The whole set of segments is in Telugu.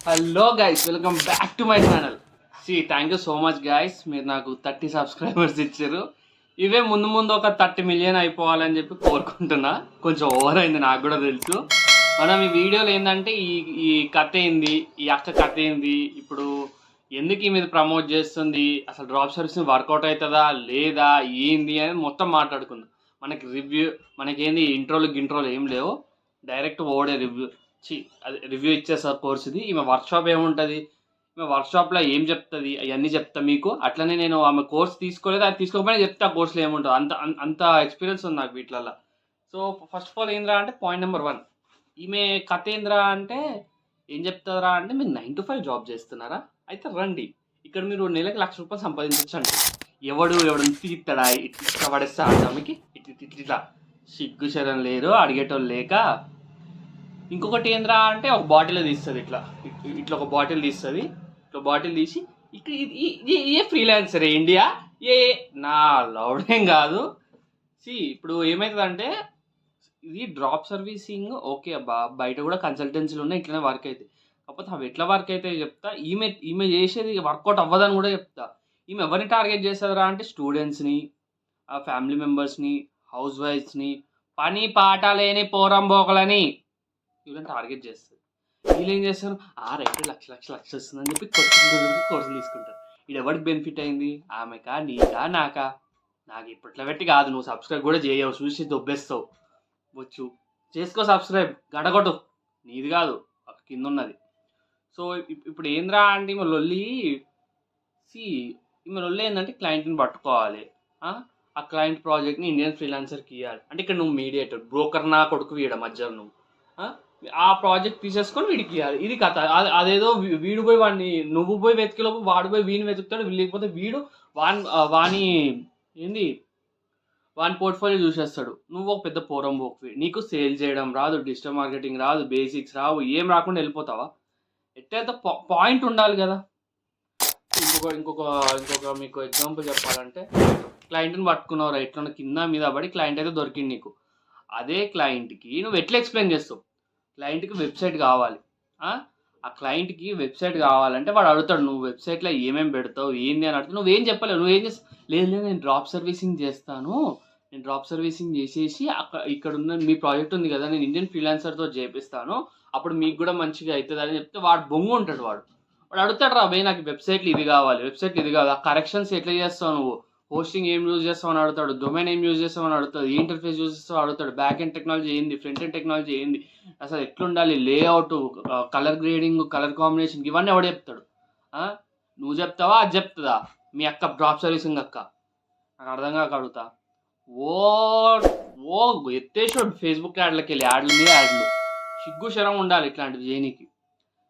Hello guys, welcome back to my channel. Thank you so much guys, మీరు నాకు 30 సబ్స్క్రైబర్స్ ఇచ్చారు. ఇవే ముందు ముందు ఒక 30 మిలియన్ అయిపోవాలని చెప్పి కోరుకుంటున్నా. కొంచెం ఓవర్ అయింది నాకు కూడా తెలుసు. మనం ఈ వీడియోలో ఏంటంటే ఈ కథ ఏంది, ఈ అక్క కథ ఏంది, ఇప్పుడు ఎందుకు ఈ మీద ప్రమోట్ చేస్తుంది, అసలు డ్రాప్ సర్వీస్ వర్కౌట్ అవుతుందా లేదా ఏంది అనేది మొత్తం మాట్లాడుకుందాం. మనకి రివ్యూ, మనకేంది ఇంట్రోలు ఏం లేవు, డైరెక్ట్ ఓడే రివ్యూ. అది రివ్యూ ఇచ్చేసారు కోర్స్ ఇది. ఈమె వర్క్షాప్ ఏముంటుంది, ఈమె వర్క్షాప్లో ఏం చెప్తుంది అవన్నీ చెప్తా మీకు. అట్లనే నేను ఆమె కోర్స్ తీసుకోలేదు, అది తీసుకోకపోయినా చెప్తా కోర్సులో ఏముంటుంది. అంత ఎక్స్పీరియన్స్ ఉంది నాకు వీటిలలో. సో ఫస్ట్ ఆఫ్ ఆల్ ఏంద్రా అంటే, పాయింట్ నెంబర్ 1, ఈమె కథ ఏంద్రా అంటే ఏం చెప్తారా అంటే, మీరు 9 to 5 జాబ్ చేస్తున్నారా, అయితే రండి ఇక్కడ మీరు నెలకు ₹1,00,000 సంపాదించండి. ఎవడు తీస్తాడా, ఇట్లా పడేస్తా ఆమెకి ఇట్లా సిగ్గు శరం లేరు అడిగేటోళ్ళు లేక. ఇంకొకటి ఏంద్రా అంటే, ఒక బాటిల్ తీస్తుంది, ఇట్లా ఒక బాటిల్ తీస్తుంది. ఇట్లా బాటిల్ తీసి ఇక్కడ ఏ ఫ్రీలాన్సర్ ఇండియా నా లౌడేం కాదు. ఇప్పుడు ఏమవుతుందంటే, ఇది డ్రాప్ సర్వీసింగ్ ఓకే అబ్బా, బయట కూడా కన్సల్టెన్సీలు ఉన్నాయి ఇట్లనే వర్క్ అవుతాయి. కాకపోతే అవి ఎట్లా వర్క్ అయితే చెప్తా. ఈమె చేసేది వర్కౌట్ అవ్వదని కూడా చెప్తా. ఈమె ఎవరిని టార్గెట్ చేస్తుందిరా అంటే, స్టూడెంట్స్ని, ఫ్యామిలీ మెంబర్స్ని, హౌస్ వైఫ్స్ని, పని పాట లేని పోరంబోకలని వీళ్ళని టార్గెట్ చేస్తారు. వీళ్ళు ఏం చేస్తారు, రైట్ లక్ష వస్తుందని చెప్పి కోర్సులు తీసుకుంటారు. ఇది ఎవరికి బెనిఫిట్ అయింది, ఆమెకా నీకా నాకా? నాకు ఇప్పట్లో పెట్టి కాదు, నువ్వు సబ్స్క్రైబ్ కూడా చేయవు, చూసి దొబ్బేస్తావు. వచ్చు చేసుకో సబ్స్క్రైబ్, గడగొట్టు, నీది కాదు కింద ఉన్నది. సో ఇప్పుడు ఏంద్రా అంటే, ఈమె లొల్లి ఏంటంటే, క్లయింట్ని పట్టుకోవాలి, ఆ క్లయింట్ ప్రాజెక్ట్ని ఇండియన్ ఫ్రీలాన్సర్కి ఇవ్వాలి. అంటే ఇక్కడ నువ్వు మీడియేటర్, బ్రోకర్ నా కొడుకు వీడ మధ్యలో నువ్వు ఆ ప్రాజెక్ట్ తీసేసుకొని వీడికి ఇవ్వాలి. ఇది కథ. అదేదో వీడు పోయి వాడిని, నువ్వు పోయి వెతికేలోపు వాడు పోయి వీడిని వెతుకుతాడు, లేకపోతే వీడు వాని ఏంది వాని పోర్ట్ఫోలియో చూసేస్తాడు. నువ్వు ఒక పెద్ద పోరంబోక్వి, నీకు సేల్ చేయడం రాదు, డిజిటల్ మార్కెటింగ్ రాదు, బేసిక్స్ రావు, ఏం రాకుండా వెళ్ళిపోతావా? ఎట్లయితే పాయింట్ ఉండాలి కదా. ఇంకొక మీకు ఎగ్జాంపుల్ చెప్పాలంటే, క్లయింట్ని పట్టుకున్నావు, ఎట్లా కింద మీద పడి క్లయింట్ అయితే దొరికింది నీకు. అదే క్లయింట్కి నువ్వు ఎట్లా ఎక్స్ప్లెయిన్ చేస్తావు? క్లయింట్కి వెబ్సైట్ కావాలి. ఆ క్లయింట్కి వెబ్సైట్ కావాలంటే వాడు అడుగుతాడు, నువ్వు వెబ్సైట్లో ఏమేమి పెడతావు ఏంది అని అడుగుతావు. నువ్వేం చెప్పలేవు, నువ్వేం చేస్తావు, లేదు నేను డ్రాప్ సర్వీసింగ్ చేస్తాను, నేను డ్రాప్ సర్వీసింగ్ చేసేసి ఇక్కడ ఉన్న మీ ప్రాజెక్ట్ ఉంది కదా, నేను ఇండియన్ ఫ్రీలాన్సర్తో చేపిస్తాను, అప్పుడు మీకు కూడా మంచిగా అవుతుంది అని చెప్తే వాడు బొంగు ఉంటాడు. వాడు అడుగుతాడు, రా భయ్ నాకు వెబ్సైట్లు ఇది కావాలి, ఆ కరెక్షన్స్ ఎట్లా చేస్తావు, నువ్వు హోస్టింగ్ ఏం యూజ్ చేస్తావు అని అడుగుతాడు, డొమైన్ ఏం యూజ్ చేస్తావు అని అడుగుతాడు, ఏ ఇంటర్ఫేస్ యూజ్ చేస్తావు అడుగుతాడు, బ్యాక్ ఎండ్ టెక్నాలజీ ఏంది, ఫ్రంట్ ఎండ్ టెక్నాలజీ ఏంది, అసలు ఎట్లుండాలి, layout, colour grading, colour combination, ఇవన్నీ ఎవడు చెప్తాడు? నువ్వు చెప్తావా, అది చెప్తుందా మీ అక్క, డ్రాప్ సర్వీసింగ్ అక్క? నాకు అర్థం కాక అడుగుతా. ఓ ఎత్తేసాడు ఫేస్బుక్ యాడ్లకి వెళ్ళి, యాడ్ల మీద యాడ్లు. సిగ్గు శరం ఉండాలి ఇట్లాంటివి చేయనీకి.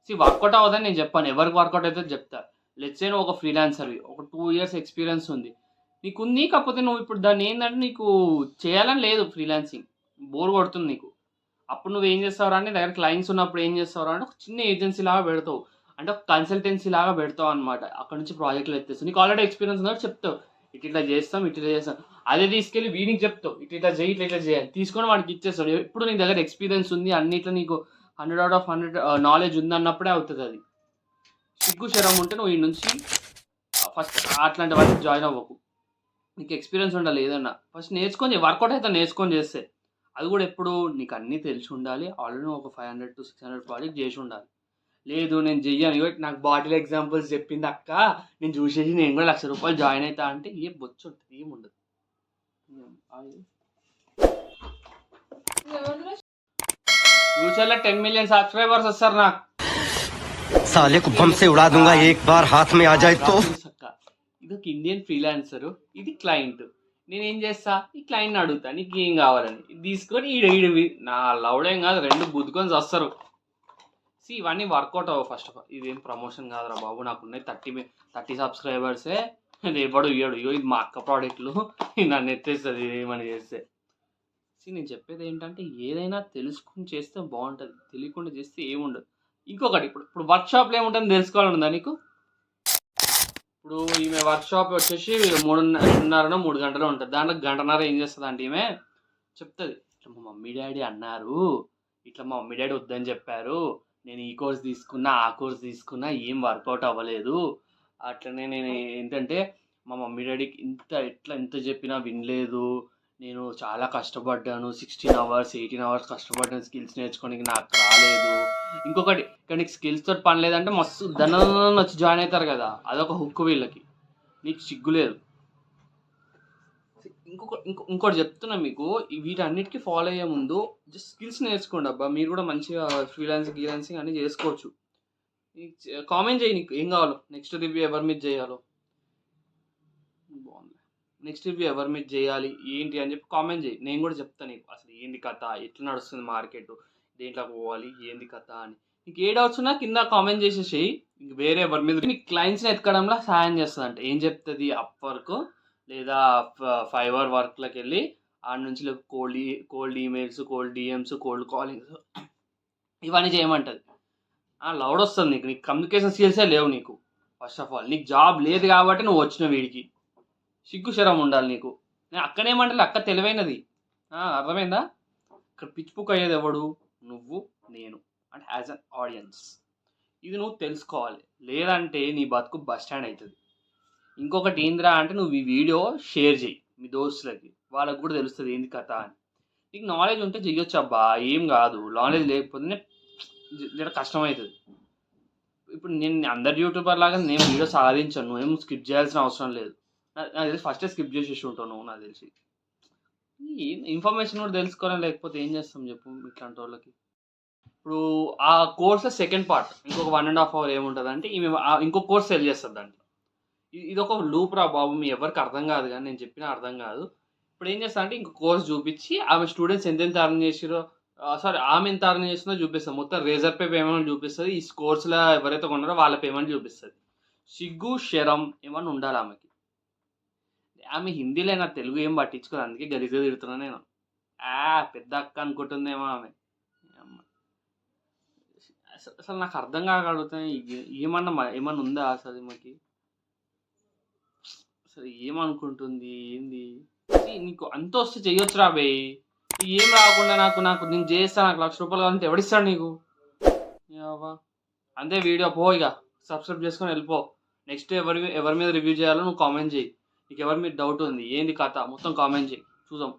వర్కౌట్ అవ్వదని నేను చెప్పాను, ఎవరికి వర్కౌట్ అయితే చెప్తా. లెట్స్ సే నువ్వు ఒక ఫ్రీలాన్సర్వి, ఒక 2 years ఎక్స్పీరియన్స్ ఉంది నీకుంది, కాకపోతే నువ్వు ఇప్పుడు దాన్ని ఏంటంటే నీకు చేయాలని లేదు, ఫ్రీలాన్సింగ్ బోర్ కొడుతుంది నీకు. అప్పుడు నువ్వు ఏం చేస్తావు అంటే, దగ్గర క్లయింట్స్ ఉన్నప్పుడు ఏం చేస్తావు అంటే, ఒక చిన్న ఏజెన్సీ లాగా పెడతావు, అంటే ఒక కన్సల్టెన్సీ లాగా పెడతావు అనమాట. అక్కడ నుంచి ప్రాజెక్టులు ఎత్తేస్తావు, నీకు ఆల్రెడీ ఎక్స్పీరియన్స్ ఉన్నట్టు చెప్తావు, ఇట్లా చేస్తాం. అదే తీసుకెళ్ళి వీడికి చెప్తావు, ఇట్లా చేయాలి, తీసుకొని వాడికి ఇచ్చేస్తాడు. ఎప్పుడు నీ దగ్గర ఎక్స్పీరియన్స్ ఉంది, అన్నిట్లో నీకు 100 out of 100 నాలెడ్జ్ ఉంది అన్నప్పుడే అవుతుంది అది. సిగ్గు శరం ఉంటే నువ్వు ఈ నుంచి ఫస్ట్ అట్లాంటి వాళ్ళకి జాయిన్ అవ్వకు. నీకు ఎక్స్పీరియన్స్ ఉండాలి, ఏదన్నా ఫస్ట్ నేర్చుకొని, వర్కౌట్ అయితే నేర్చుకొని చేస్తే. అది కూడా ఎప్పుడు నీకు అన్నీ తెలిసి ఉండాలి, ఆల్రెడీ ఒక 500 to 600 ప్రాజెక్ట్ చేసి ఉండాలి. లేదు నేను చెయ్యను, నాకు బాటిల్ ఎగ్జాంపుల్స్ చెప్పింది అక్క, నేను చూసేసి నేను కూడా ₹1,00,000 జాయిన్ అవుతా అంటే ఏ బొచ్చు ఉంటుంది, ఏముండదు. ఫ్యూచర్లో 10 million సబ్స్క్రైబర్స్ వస్తారు నాకు. साले को बम से उड़ा दूंगा एक बार हाथ में आ जाए तो. ఇది ఒక ఇండియన్ ఫ్రీలాన్సర్, ఇది క్లయింట్. నేనేం చేస్తా, ఈ క్లయింట్ని అడుగుతా నీకు ఏం కావాలని, ఇది తీసుకొని ఈడవి నా లౌడేం కాదు, 2 గుద్దుకొని వస్తారు. ఇవన్నీ వర్కౌట్ అవ్వవు. ఫస్ట్ ఆఫ్ ఆల్ ఇదేం ప్రమోషన్ కాదురా బాబు, నాకున్నాయి 30 సబ్స్క్రైబర్సే, ఎవడు ఇయ్యడు. ఇది మా అక్క ప్రోడక్ట్లు, నన్ను ఎత్తేస్తుంది ఏమని చేస్తే. నేను చెప్పేది ఏంటంటే, ఏదైనా తెలుసుకుని చేస్తే బాగుంటుంది, తెలియకుండా చేస్తే ఏముండదు. ఇంకొకటి, ఇప్పుడు వర్క్షాప్లో ఏముంటుందని తెలుసుకోవాలనుందా నీకు? ఇప్పుడు ఈమె వర్క్షాప్ వచ్చేసి 3 గంటలు ఉంటుంది, దాంట్లో 1.5 గంటలు ఏం చేస్తుంది అంటే, ఈమె చెప్తుంది, ఇట్లా మా మమ్మీ డాడీ అన్నారు, ఇట్లా మా మమ్మీ డాడీ వద్దని చెప్పారు, నేను ఈ కోర్స్ తీసుకున్నా ఆ కోర్స్ తీసుకున్నా ఏం వర్కౌట్ అవ్వలేదు. అట్లనే నేను ఏంటంటే మా మమ్మీ డాడీకి ఎంత చెప్పినా వినలేదు. నేను చాలా కష్టపడ్డాను, 16 అవర్స్ 18 అవర్స్ కష్టపడ్డాను స్కిల్స్ నేర్చుకోనికి, నాకు రాలేదు. ఇంకొకటి ఇక్కడ నీకు స్కిల్స్తో పని లేదంటే మస్తు ధనం వచ్చి జాయిన్ అవుతారు కదా, అదొక హుక్కు వీళ్ళకి. నీకు సిగ్గు లేదు. ఇంకోటి చెప్తున్నా మీకు, వీటన్నిటికీ ఫాలో అయ్యే ముందు జస్ట్ స్కిల్స్ నేర్చుకోండి అబ్బా. మీరు కూడా మంచిగా ఫ్రీలాన్సింగ్ అన్నీ చేసుకోవచ్చు. కామెంట్ చేయి నీకు ఏం కావాలో, నెక్స్ట్ రివ్యూ ఎవరి మీద చేయాలో. బాగుంది. నెక్స్ట్ రివ్యూ ఎవరి మీద చేయాలి ఏంటి అని చెప్పి కామెంట్ చేయి. నేను కూడా చెప్తాను నీకు అసలు ఏంది కథ, ఎట్లా నడుస్తుంది మార్కెట్, దేంట్లోకి పోవాలి, ఏంది కథ అని. నీకు ఏ డౌట్స్ ఉన్నా కింద కామెంట్ చేసేసేయి. ఇంక వేరే ఎవరి మీద నీకు క్లయింట్స్ని ఎత్తుకోవడంలో సహాయం చేస్తుంది. అంటే ఏం చెప్తుంది, అప్వర్క్ లేదా ఫైవర్ వర్క్లోకి వెళ్ళి ఆడ నుంచి cold emails, cold DMs, cold కాలింగ్స్ ఇవన్నీ చేయమంటుంది. లౌడ్ వస్తుంది నీకు కమ్యూనికేషన్ స్కిల్సే లేవు నీకు. ఫస్ట్ ఆఫ్ ఆల్ నీకు జాబ్ లేదు కాబట్టి నువ్వు వచ్చిన వీడికి సిగ్గు శరం ఉండాలి నీకు. నేను అక్కనేమంటే అక్క తెలివైనది, అర్థమైందా? ఇక్కడ పిచ్చిపుక్ అయ్యేది ఎవడు, నువ్వు నేను, అంటే యాజ్ అన్ ఆడియన్స్. ఇది నువ్వు తెలుసుకోవాలి, లేదంటే నీ బతుకు బస్ స్టాండ్ అవుతుంది. ఇంకొకటి ఏందిరా అంటే నువ్వు ఈ వీడియో షేర్ చేయి మీ దోస్తులకి, వాళ్ళకు కూడా తెలుస్తుంది ఏంది కథ అని. నీకు నాలెడ్జ్ ఉంటే చెయ్యొచ్చు అబ్బా, ఏం కాదు. నాలెడ్జ్ లేకపోతేనే జర కష్టమవుతుంది. ఇప్పుడు నేను అందరు యూట్యూబర్ లాగా నేను వీడియో సాధించాను, నువ్వేం స్కిప్ చేయాల్సిన అవసరం లేదు. నాకు తెలిసి ఫస్టే స్కిప్ చేసేసి ఉంటావు నువ్వు, నాకు తెలిసి. ఇన్ఫర్మేషన్ కూడా తెలుసుకోవాలి, లేకపోతే ఏం చేస్తాం చెప్పు ఇట్లాంటి వాళ్ళకి. ఇప్పుడు ఆ కోర్స్లో సెకండ్ పార్ట్ ఇంకొక 1.5 hour ఏముంటుంది అంటే ఈమె ఇంకో కోర్స్ సెల్ చేస్తుంది దాంట్లో. ఇది ఒక లూప్ రా బాబు, మీ ఎవరికి అర్థం కాదు, కానీ నేను చెప్పినా అర్థం కాదు. ఇప్పుడు ఏం చేస్తా అంటే ఇంకో కోర్స్ చూపించి ఆమె స్టూడెంట్స్ ఎంతెంత అర్న్ చేసిరో, ఆమె ఎంత అర్న్ చేస్తుందో చూపిస్తుంది. మొత్తం రేజర్ పే పేమెంట్ చూపిస్తుంది. ఈ కోర్సులో ఎవరైతే కొన్నారో వాళ్ళ పేమెంట్ చూపిస్తుంది. సిగ్గు శరం ఏమన్నా ఉండాలి ఆమెకి. ఆమె హిందీలో నా తెలుగు ఏం పట్టించుకోదు, అందుకే గరిజ తిడుతున్నా నేను. పెద్ద అక్క అనుకుంటుందేమో ఆమె. అసలు నాకు అర్థం కాక అడుగుతాయి, ఏమన్నా ఉందా అసలు మాకి? అసలు ఏమనుకుంటుంది ఏంది? నీకు అంత వస్తే చెయ్యొచ్చు రాబోయ్. ఏం రాకుండా నాకు నేను చేస్తా, నాకు ₹1,00,000 కావాలంటే ఎవడిస్తాడు నీకు? అంతే. వీడియో పో, ఇక సబ్స్క్రైబ్ చేసుకొని వెళ్ళిపో. నెక్స్ట్ ఎవరి మీద రివ్యూ చేయాలో నువ్వు కామెంట్ చేయి. నీకు ఎవరి మీద డౌట్ ఉంది, ఏంది కథ మొత్తం కామెంట్ చేయి, చూద్దాం.